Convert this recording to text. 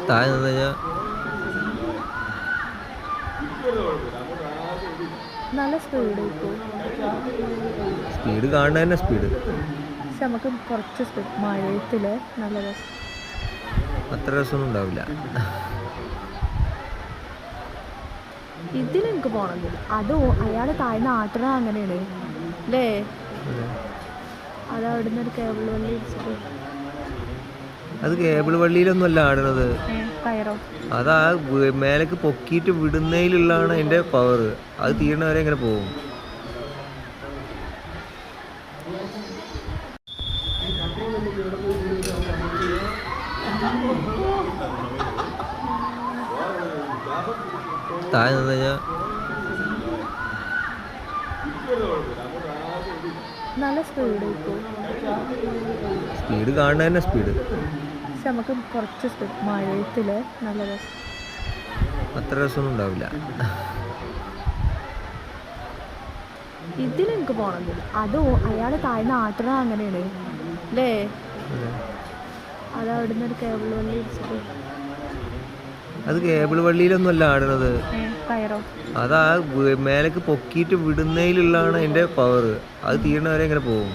താഴെ നിന്ന് കഴിഞ്ഞാൽ നല്ല സ്പീഡ് സ്പീഡ് കാണുന്ന തന്നെ സ്പീഡ്. പക്ഷെ നമുക്ക് കുറച്ച് സ്പീഡ് മഴയത്തില് നല്ല രസം. അത്ര രസമൊന്നും ഉണ്ടാവില്ല. ഇതിലെനിക്ക് പോണെങ്കിൽ അത് അയാൾ താഴ്ന്ന ആട്ടണ അങ്ങനെയാണ് അല്ലേ? അത് അവിടുന്ന് ഒരു കേബിൾ വള്ളി ഇടിച്ചിട്ട്. അത് കേബിൾ വള്ളിയിലൊന്നും അല്ല ആടണത്, കയറോ? അതാ മേലേക്ക് പൊക്കിയിട്ട് വിടുന്നതിലുള്ളതാണ് അതിൻ്റെ പവർ. അത് തീരണവരെ ഇങ്ങനെ പോകും. താഴെ നിന്ന് കഴിഞ്ഞാൽ നല്ല സ്പീഡ് സ്പീഡ് കാണുന്ന തന്നെ സ്പീഡ്. പക്ഷെ നമുക്ക് കുറച്ച് സ്പീഡ് മഴയത്തില് നല്ല രസം. അത്ര രസമൊന്നും ഉണ്ടാവില്ല. ഇതിലെനിക്ക് പോണെങ്കിൽ അത് അയാൾ താഴ്ന്ന ആട്ടണ അങ്ങനെയാണ് അല്ലേ? അത് അവിടുന്ന് ഒരു കേബിൾ വള്ളി ഇടിച്ചിട്ട്. അത് കേബിൾ വള്ളിയിലൊന്നും അല്ല ആടണത്, കയറോ? അതാ മേലേക്ക് പൊക്കിയിട്ട് വിടുന്നതിലുള്ളതാണ് അതിൻ്റെ പവർ. അത് തീരണവരെ ഇങ്ങനെ പോകും.